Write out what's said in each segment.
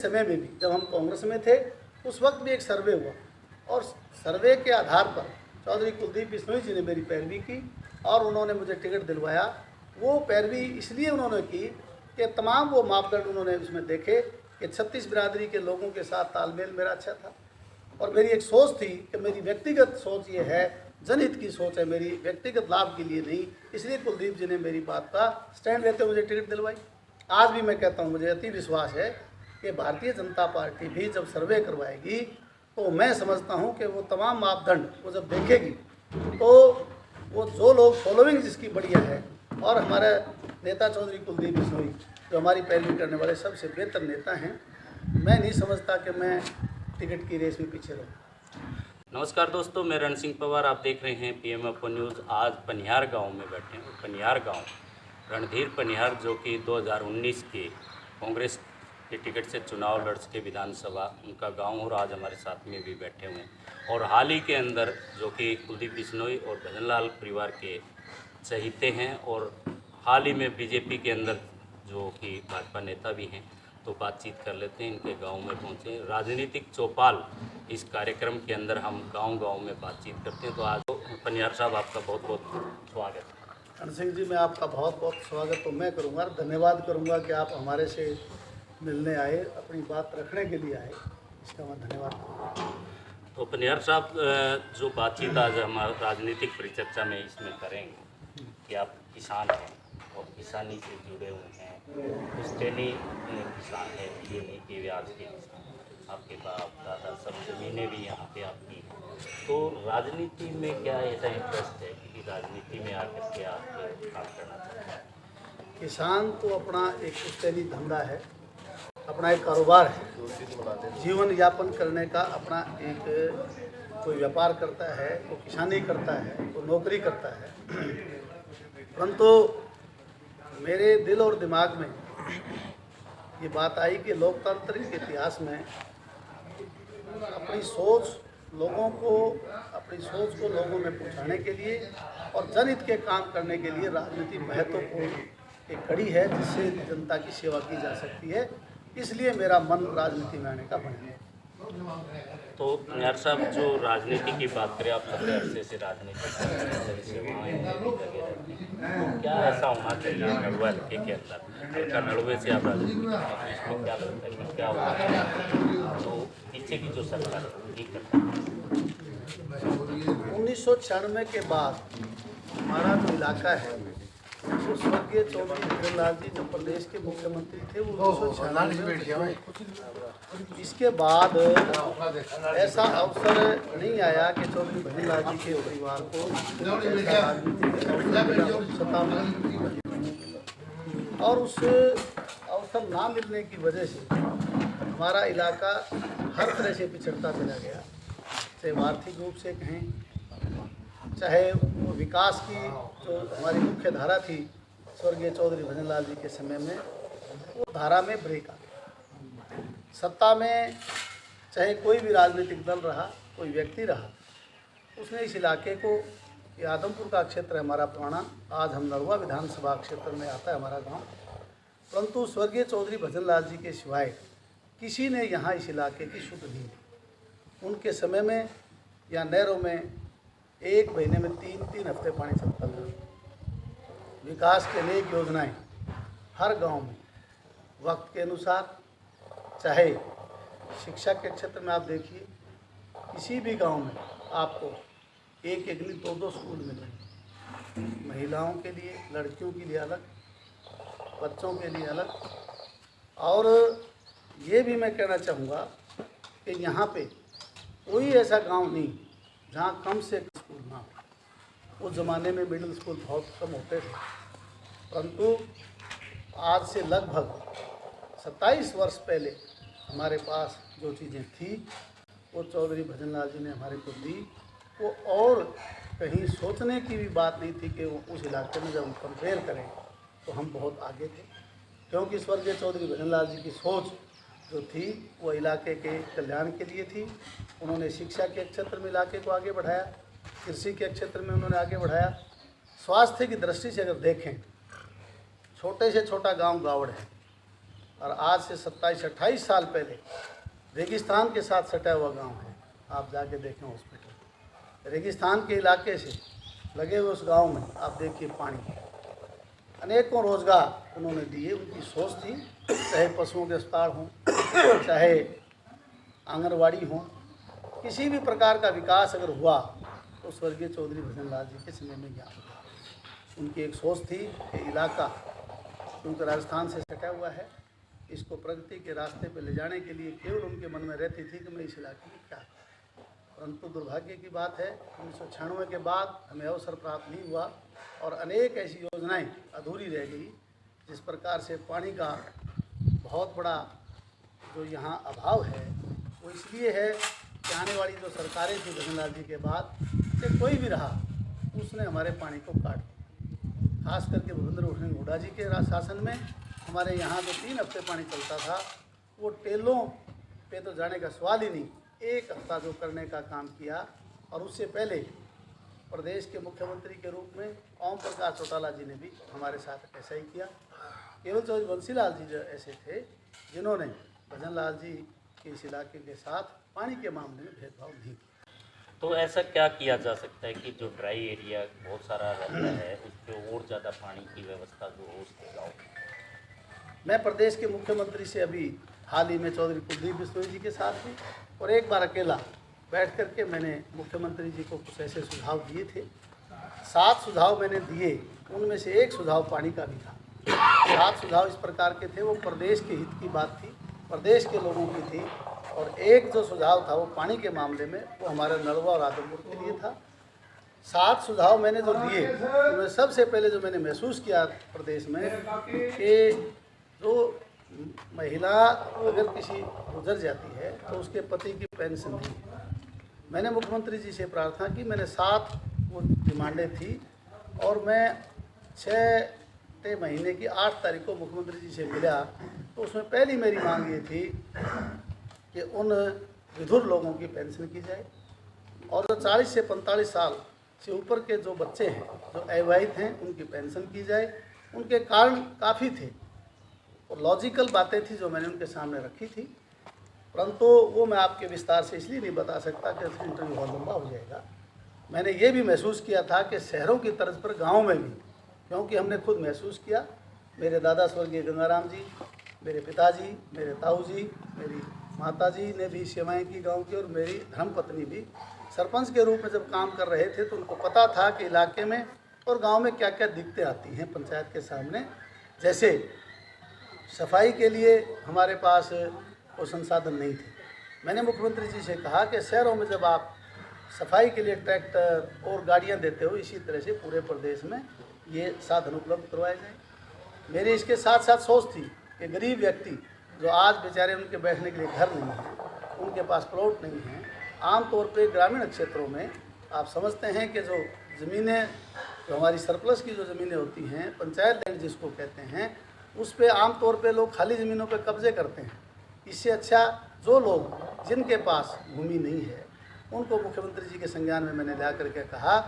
समय में भी जब हम कांग्रेस में थे उस वक्त भी एक सर्वे हुआ और सर्वे के आधार पर चौधरी कुलदीप बिश्नोई जी ने मेरी पैरवी की और उन्होंने मुझे टिकट दिलवाया। वो पैरवी इसलिए उन्होंने की कि तमाम वो मापदंड उन्होंने उसमें देखे कि 36 बिरादरी के लोगों के साथ तालमेल मेरा अच्छा था और मेरी एक सोच थी कि मेरी व्यक्तिगत सोच ये है, जनहित की सोच है मेरी, व्यक्तिगत लाभ के लिए नहीं। इसलिए कुलदीप जी ने मेरी बात का स्टैंड लेते मुझे टिकट दिलवाई। आज भी मैं कहता हूँ, मुझे अति विश्वास है कि भारतीय जनता पार्टी भी जब सर्वे करवाएगी तो मैं समझता हूँ कि वो तमाम मापदंड वो जब देखेगी तो वो जो लोग फॉलोइंग जिसकी बढ़िया है और हमारे नेता चौधरी कुलदीप बिश्नोई जो हमारी पैरवी करने वाले सबसे बेहतर नेता हैं, मैं नहीं समझता कि मैं टिकट की रेस में पीछे रहूँ। नमस्कार दोस्तों, मैं रण सिंह पवार, आप देख रहे हैं PMFO न्यूज़। आज पनिहार गांव में बैठे हैं। पनिहार गांव रणधीर पनिहार जो कि 2019 के कांग्रेस के टिकट से चुनाव लड़ सके विधानसभा, उनका गांव और आज हमारे साथ में भी बैठे हुए हैं। और हाल ही के अंदर जो कि कुलदीप बिश्नोई और भजनलाल परिवार के चहीते हैं और हाल ही में बीजेपी के अंदर जो कि भाजपा नेता भी हैं, तो बातचीत कर लेते हैं। इनके गांव में पहुंचे राजनीतिक चौपाल, इस कार्यक्रम के अंदर हम गांव-गांव में बातचीत करते हैं। तो आज पनिहार साहब, आपका बहुत बहुत स्वागत है। रण सिंह जी, मैं आपका बहुत बहुत स्वागत तो मैं करूँगा, धन्यवाद करूँगा कि आप हमारे से मिलने आए, अपनी बात रखने के लिए आए, इसका मैं धन्यवाद करूँगा। तो पनिहार साहब, जो बातचीत आज हम राजनीतिक परिचर्चा में इसमें करेंगे कि आप किसान हैं और किसानी से जुड़े हुए हैं, पुश्तैनी किसान है, ये नहीं कि आज के किसान, आपके बाप दादा सब ज़मीनें भी यहाँ पे आपकी हैं। तो राजनीति में क्या ऐसा इंटरेस्ट है कि राजनीति में आकर के आप काम करना चाहते हैं? किसान तो अपना एक पुश्तैनी धंधा है, अपना एक कारोबार है, जीवन यापन करने का अपना एक कोई व्यापार करता है, वो किसानी करता है, वो नौकरी करता है। परंतु मेरे दिल और दिमाग में ये बात आई कि लोकतंत्र के इतिहास में अपनी सोच को लोगों में पहुंचाने के लिए और जनहित के काम करने के लिए राजनीति महत्वपूर्ण एक कड़ी है जिससे जनता की सेवा की जा सकती है। इसलिए मेरा मन राजनीति में आने का बना है। तो पनिहार साहब, जो राजनीति की बात करें, आप लंबे अरसे से राजनीति तो क्या ऐसा होना चाहिए नड़ुआ हल्के के अंदर, हल्का नड़ुए से आप राजनीति करते हैं, तो इसमें क्या लगता है कि क्या होना चाहिए तो पीछे की जो सरकार है ठीक करता है? 1996 के बाद हमारा जो इलाका है वो स्वर्गीय चौधरी भजनलाल जी जो प्रदेश के मुख्यमंत्री थे वो 1996 में। इसके बाद ऐसा अवसर नहीं आया कि चौधरी भजनलाल जी के परिवार को सत्ता में, और उस अवसर ना मिलने की वजह से हमारा इलाका हर तरह से पिछड़ता चला गया, चाहे आर्थिक रूप से कहें, चाहे वो विकास की जो हमारी मुख्य धारा थी स्वर्गीय चौधरी भजनलाल जी के समय में, वो धारा में ब्रेक आ गया। सत्ता में चाहे कोई भी राजनीतिक दल रहा, कोई व्यक्ति रहा, उसने इस इलाके को, ये आदमपुर का क्षेत्र है हमारा पुराना, आज हम नड़ुआ विधानसभा क्षेत्र में आता है हमारा गांव, परंतु स्वर्गीय चौधरी भजनलाल जी के सिवाय किसी ने यहाँ इस इलाके की सुध नहीं दी। उनके समय में या नहरों में एक महीने में 3-3 हफ्ते पानी चलता था। विकास के अनेक योजनाएं हर गांव में वक्त के अनुसार, चाहे शिक्षा के क्षेत्र में आप देखिए, किसी भी गांव में आपको एक नहीं 2-2 स्कूल मिलेंगे, महिलाओं के लिए, लड़कियों के लिए अलग, बच्चों के लिए अलग। और ये भी मैं कहना चाहूँगा कि यहाँ पे कोई ऐसा गांव नहीं जहाँ कम से कम स्कूल ना हो। उस ज़माने में मिडिल स्कूल बहुत कम होते थे, परंतु आज से लगभग 27 वर्ष पहले हमारे पास जो चीज़ें थी वो चौधरी भजनलाल जी ने हमारे को दी। वो और कहीं सोचने की भी बात नहीं थी कि वो उस इलाके में जब हम कंपेयर करें तो हम बहुत आगे थे, क्योंकि स्वर्गीय चौधरी भजनलाल जी की सोच जो थी वो इलाके के कल्याण के लिए थी। उन्होंने शिक्षा के क्षेत्र में इलाके को आगे बढ़ाया, कृषि के क्षेत्र में उन्होंने आगे बढ़ाया। स्वास्थ्य की दृष्टि से अगर देखें, छोटे से छोटा गांव गावड़ है, और आज से 27-28 साल पहले रेगिस्तान के साथ सटा हुआ गांव है। आप जाके देखें हॉस्पिटल, रेगिस्तान के इलाके से लगे हुए उस गांव में आप देखिए पानी। अनेकों रोज़गार उन्होंने दिए, उनकी सोच थी, चाहे पशुओं के अस्पताल हों, चाहे आंगनवाड़ी हों, किसी भी प्रकार का विकास अगर हुआ तो स्वर्गीय चौधरी भजन लाल जी के समय में यहाँ हुआ। उनकी एक सोच थी कि इलाका क्योंकि राजस्थान से सटा हुआ है, इसको प्रगति के रास्ते पर ले जाने के लिए केवल उनके मन में रहती थी कि मैं इस इलाके में क्या करूं। परंतु दुर्भाग्य की बात है 1996 के बाद हमें अवसर प्राप्त नहीं हुआ और अनेक ऐसी योजनाएं अधूरी रह गई। जिस प्रकार से पानी का बहुत बड़ा जो यहाँ अभाव है वो इसलिए है कि आने वाली जो सरकारें थी भजन लाल जी के बाद से कोई भी रहा उसने हमारे पानी को काट दिया। खास करके भूपेंद्र सिंह हुड्डा जी के शासन में हमारे यहाँ जो 3 हफ्ते पानी चलता था वो टेलों पे तो जाने का सवाल ही नहीं, 1 हफ्ता जो करने का काम किया। और उससे पहले प्रदेश के मुख्यमंत्री के रूप में ओम प्रकाश चौटाला जी ने भी हमारे साथ ऐसा ही किया। केवल चौधरी बंसीलाल जी जो ऐसे थे जिन्होंने भजन लाल जी के इस इलाके के साथ पानी के मामले में भेदभाव नहीं किया। तो ऐसा क्या किया जा सकता है कि जो ड्राई एरिया बहुत सारा रहता है उस पर और ज़्यादा पानी की व्यवस्था जो हो उसके गाँव में? मैं प्रदेश के मुख्यमंत्री से अभी हाल ही में चौधरी कुलदीप बिश्नोई जी के साथ भी और एक बार अकेला बैठ करके मैंने मुख्यमंत्री जी को कुछ ऐसे सुझाव दिए थे। 7 सुझाव मैंने दिए, उनमें से एक सुझाव पानी का भी था। 7 सुझाव इस प्रकार के थे, वो प्रदेश के हित की बात थी, प्रदेश के लोगों की थी। और एक जो सुझाव था वो पानी के मामले में वो हमारे नलवा और आदमपुर के लिए था। 7 सुझाव मैंने जो दिए उनमें सबसे पहले जो मैंने महसूस किया प्रदेश में कि जो महिला अगर किसी गुजर जाती है तो उसके पति की पेंशन दी। मैंने मुख्यमंत्री जी से प्रार्थना की, मैंने 7 वो डिमांडें थी और मैं 6 महीने की 8 तारीख को मुख्यमंत्री जी से मिला तो उसमें पहली मेरी मांग ये थी कि उन विधुर लोगों की पेंशन की जाए और जो 40 से 45 साल से ऊपर के जो बच्चे हैं जो अविवाहित हैं उनकी पेंशन की जाए। उनके कारण काफ़ी थे और लॉजिकल बातें थी जो मैंने उनके सामने रखी थी, परंतु वो मैं आपके विस्तार से इसलिए नहीं बता सकता कि इंटरव्यू बहुत लंबा हो जाएगा। मैंने ये भी महसूस किया था कि शहरों की तर्ज पर गाँव में भी, क्योंकि हमने खुद महसूस किया, मेरे दादा स्वर्गीय गंगाराम जी, मेरे पिताजी, मेरे ताऊ जी, मेरी माताजी ने भी सेवाएं की गांव की और मेरी धर्मपत्नी भी सरपंच के रूप में जब काम कर रहे थे तो उनको पता था कि इलाके में और गांव में क्या क्या दिक्कतें आती हैं पंचायत के सामने। जैसे सफाई के लिए हमारे पास कोई संसाधन नहीं थे। मैंने मुख्यमंत्री जी से कहा कि शहरों में जब आप सफाई के लिए ट्रैक्टर और गाड़ियाँ देते हो इसी तरह से पूरे प्रदेश में ये साधन उपलब्ध करवाए जाए। मेरी इसके साथ साथ सोच थी कि गरीब व्यक्ति जो आज बेचारे उनके बैठने के लिए घर नहीं है, उनके पास प्लॉट नहीं है, आमतौर पे ग्रामीण क्षेत्रों में आप समझते हैं कि जो ज़मीनें जो हमारी सरप्लस की जो ज़मीनें होती हैं पंचायत लैंड जिसको कहते हैं, उस पे आमतौर पे लोग खाली ज़मीनों पे कब्जे करते हैं। इससे अच्छा जो लोग जिनके पास भूमि नहीं है उनको मुख्यमंत्री जी के संज्ञान में मैंने ला करके कहा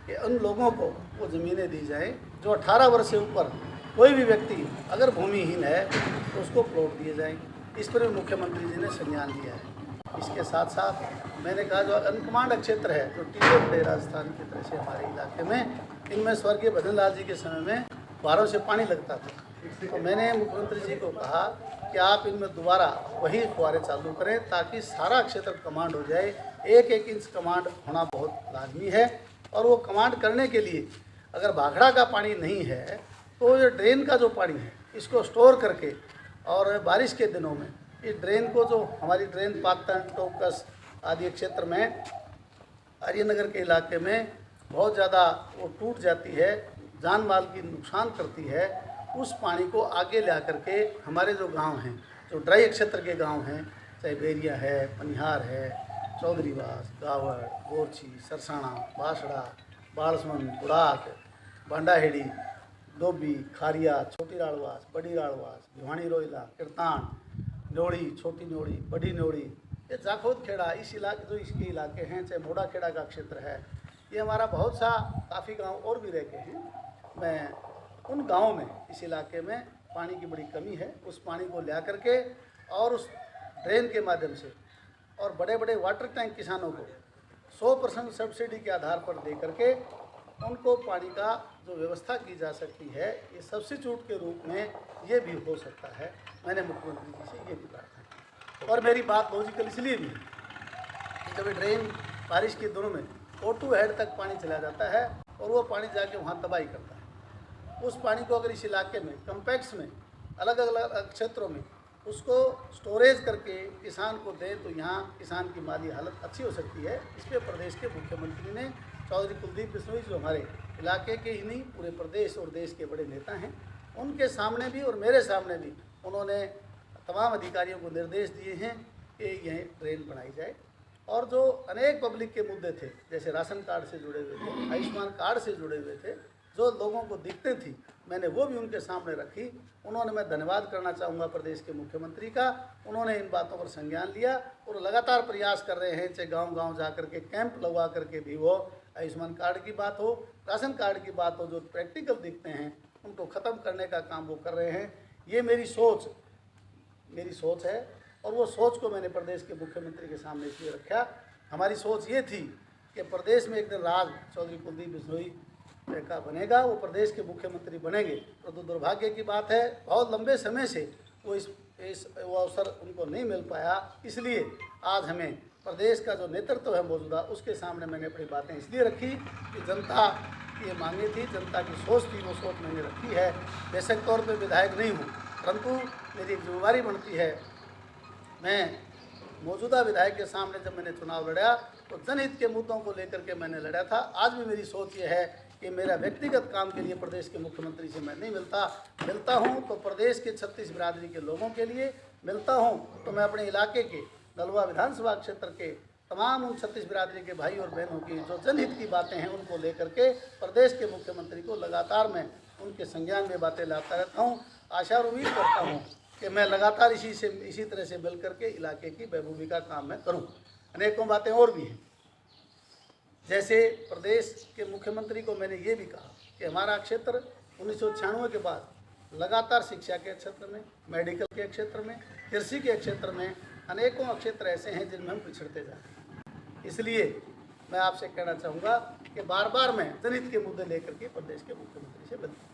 कि उन लोगों को वो ज़मीनें दी जाएँ जो 18 वर्ष से ऊपर कोई भी व्यक्ति अगर भूमिहीन है तो उसको प्लॉट दिए जाएंगे। इस पर भी मुख्यमंत्री जी ने संज्ञान लिया है। इसके साथ साथ मैंने कहा जो अनकमांड क्षेत्र है जो टीले पड़े राजस्थान की तरह से हमारे इलाके में, इनमें स्वर्गीय भजन लाल जी के समय में बारों से पानी लगता था। तो मैंने मुख्यमंत्री जी को कहा कि आप इनमें दोबारा वही फुहारे चालू करें ताकि सारा क्षेत्र कमांड हो जाए। 1-1 इंच कमांड होना बहुत लाजमी है और वो कमांड करने के लिए अगर भाखड़ा का पानी नहीं है तो ये ड्रेन का जो पानी है इसको स्टोर करके और बारिश के दिनों में इस ड्रेन को जो हमारी ड्रेन पातन टोकस आदि क्षेत्र में आर्यनगर के इलाके में बहुत ज़्यादा वो टूट जाती है, जान माल की नुकसान करती है, उस पानी को आगे ला करके हमारे जो गांव हैं जो ड्राई क्षेत्र के गांव हैं, चाहे बेरिया है, पनिहार है, चौधरीवास, गावड़, गोरछी, सरसाणा, बासड़ा, बाड़समंद, बुढ़ाक, बांडाहेड़ी, डोबी, खारिया, छोटी राड़वास, बड़ी राड़वास, भिवानी रोइला, किरतान, न्योड़ी, छोटी न्योड़ी, बड़ी न्योड़ी, ये जाखोद खेड़ा इस इलाके जो इसके इलाके हैं, चाहे मोड़ा खेड़ा का क्षेत्र है, ये हमारा बहुत सा काफ़ी गांव और भी रह गए हैं। मैं उन गाँव में इस इलाके में पानी की बड़ी कमी है, उस पानी को ला करके और उस ड्रेन के माध्यम से और बड़े बड़े वाटर टैंक किसानों को 100% सब्सिडी के आधार पर दे करके उनको पानी का जो व्यवस्था की जा सकती है, ये सब्सिट्यूट के रूप में ये भी हो सकता है। मैंने मुख्यमंत्री जी से ये भी प्रार्थना की। और मेरी बात लॉजिकल इसलिए भी है कि जब ड्रेन बारिश के दिनों में O2 हेड तक पानी चला जाता है और वो पानी जाके वहाँ तबाही करता है। उस पानी को अगर इस इलाके में कम्पैक्स में अलग अलग क्षेत्रों में उसको स्टोरेज करके किसान को दें तो यहाँ किसान की माली हालत अच्छी हो सकती है। इस पर प्रदेश के मुख्यमंत्री ने चौधरी कुलदीप बिश्नोई जो हमारे इलाके के ही नहीं पूरे प्रदेश और देश के बड़े नेता हैं, उनके सामने भी और मेरे सामने भी उन्होंने तमाम अधिकारियों को निर्देश दिए हैं कि यह ड्रेन बनाई जाए। और जो अनेक पब्लिक के मुद्दे थे, जैसे राशन कार्ड से जुड़े हुए थे, आयुष्मान कार्ड से जुड़े हुए थे, जो लोगों को दिक्कतें थी, मैंने वो भी उनके सामने रखी। उन्होंने, मैं धन्यवाद करना चाहूँगा प्रदेश के मुख्यमंत्री का, उन्होंने इन बातों पर संज्ञान लिया और लगातार प्रयास कर रहे हैं। चाहे गांव-गांव जा कर के कैंप लगवा करके भी वो आयुष्मान कार्ड की बात हो, राशन कार्ड की बात हो, जो प्रैक्टिकल दिखते हैं उनको ख़त्म करने का काम वो कर रहे हैं। ये मेरी सोच है और वो सोच को मैंने प्रदेश के मुख्यमंत्री के सामने इसलिए रखा। हमारी सोच ये थी कि प्रदेश में एक दिन राज चौधरी कुलदीप बिश्नोई का बनेगा, वो प्रदेश के मुख्यमंत्री बनेंगे। तो दुर्भाग्य की बात है, बहुत लंबे समय से वो वो अवसर उनको नहीं मिल पाया। इसलिए आज हमें प्रदेश का जो नेतृत्व है मौजूदा, उसके सामने मैंने अपनी बातें इसलिए रखी कि जनता की ये मांगे थी, जनता की सोच थी, वो सोच मैंने रखी है। बेशक तौर पर विधायक नहीं हूँ, परंतु मेरी एक जिम्मेवारी बनती है। मैं मौजूदा विधायक के सामने जब मैंने चुनाव लड़ा तो जनहित के मुद्दों को लेकर के मैंने लड़ा था। आज भी मेरी सोच ये है कि मेरा व्यक्तिगत काम के लिए प्रदेश के मुख्यमंत्री से मैं नहीं मिलता हूँ तो प्रदेश के 36 बिरादरी के लोगों के लिए मिलता हूँ। तो मैं अपने इलाके के नलवा विधानसभा क्षेत्र के तमाम उन 36 बिरादरी के भाई और बहनों की जो जनहित की बातें हैं उनको लेकर के प्रदेश के मुख्यमंत्री को लगातार मैं उनके संज्ञान में बातें लाता रहता हूँ। आशा और उम्मीद करता हूँ कि मैं लगातार इसी तरह से मिल करके इलाके की बहबूबी का काम मैं करूँ। अनेकों बातें और भी हैं, जैसे प्रदेश के मुख्यमंत्री को मैंने ये भी कहा कि हमारा क्षेत्र 1996 के बाद लगातार शिक्षा के क्षेत्र में, मेडिकल के क्षेत्र में, कृषि के क्षेत्र में अनेकों क्षेत्र ऐसे हैं जिनमें हम पिछड़ते जा रहे हैं। इसलिए मैं आपसे कहना चाहूँगा कि बार बार मैं जनहित के मुद्दे लेकर के प्रदेश के मुख्यमंत्री से मिलता हूँ।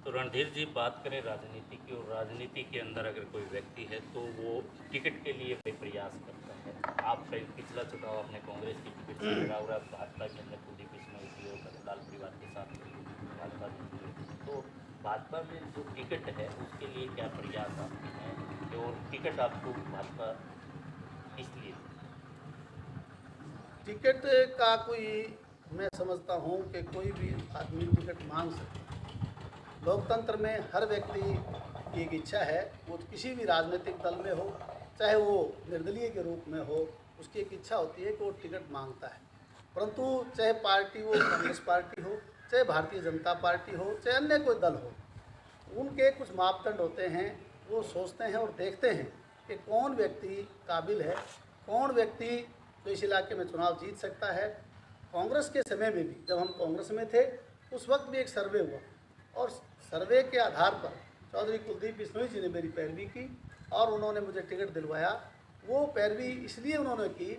तो रणधीर जी, बात करें राजनीति की, और राजनीति के अंदर अगर कोई व्यक्ति है तो वो टिकट के लिए कोई प्रयास करता है। आपका पिछला चुनाव अपने कांग्रेस की टिकट से लड़ा हुआ, भाजपा के अंदर कुलदीप बिश्नोई जी और लाल परिवार के साथ भाजपा जीती। तो भाजपा में जो टिकट है उसके लिए क्या प्रयास आपके हैं और टिकट आपको भाजपा इसलिए? टिकट का कोई, मैं समझता हूँ कि कोई भी आदमी टिकट मांग सकता है। लोकतंत्र में हर व्यक्ति की एक इच्छा है, वो किसी भी राजनीतिक दल में हो, चाहे वो निर्दलीय के रूप में हो, उसकी एक इच्छा होती है कि वो टिकट मांगता है। परंतु चाहे पार्टी वो कांग्रेस पार्टी हो, चाहे भारतीय जनता पार्टी हो, चाहे अन्य कोई दल हो, उनके कुछ मापदंड होते हैं। वो सोचते हैं और देखते हैं कि कौन व्यक्ति काबिल है, कौन व्यक्ति जो इस इलाके में चुनाव जीत सकता है। कांग्रेस के समय में भी, जब हम कांग्रेस में थे, उस वक्त भी एक सर्वे हुआ और सर्वे के आधार पर चौधरी कुलदीप बिश्नोई जी ने मेरी पैरवी की और उन्होंने मुझे टिकट दिलवाया। वो पैरवी इसलिए उन्होंने की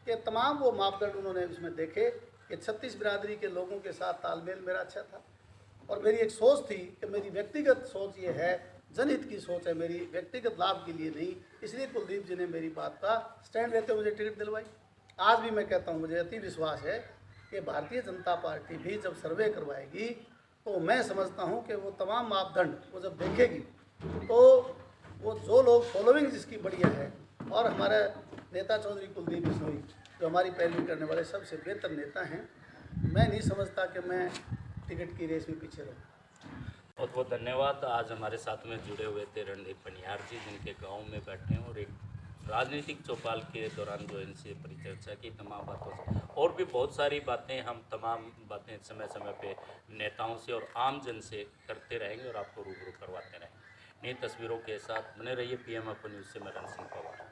कि तमाम वो मापदंड उन्होंने उसमें देखे कि 36 बिरादरी के लोगों के साथ तालमेल मेरा अच्छा था। और मेरी एक सोच थी कि मेरी व्यक्तिगत सोच ये है, जनहित की सोच है मेरी, व्यक्तिगत लाभ के लिए नहीं। इसलिए कुलदीप जी ने मेरी बात का स्टैंड लेते हुए मुझे टिकट दिलवाई। आज भी मैं कहता हूँ, मुझे अति विश्वास है कि भारतीय जनता पार्टी भी जब सर्वे करवाएगी तो मैं समझता हूं कि वो तमाम मापदंड वो जब देखेगी तो वो जो लोग फॉलोइंग जिसकी बढ़िया है, और हमारे नेता चौधरी कुलदीप बिश्नोई जो हमारी पैरवी करने वाले सबसे बेहतर नेता हैं, मैं नहीं समझता कि मैं टिकट की रेस में पीछे रहूँ। बहुत बहुत धन्यवाद। आज हमारे साथ में जुड़े हुए थे रणधीर पनियार जी, जिनके गाँव में बैठे हैं और एक राजनीतिक चौपाल के दौरान जो इनसे परिचर्चा की तमाम बातों से, और भी बहुत सारी बातें हम तमाम बातें समय समय पे नेताओं से और आम जन से करते रहेंगे और आपको रूबरू करवाते रहेंगे। नई तस्वीरों के साथ बने रहिए PMF न्यूज़ से। मैं रणसिंह पवार।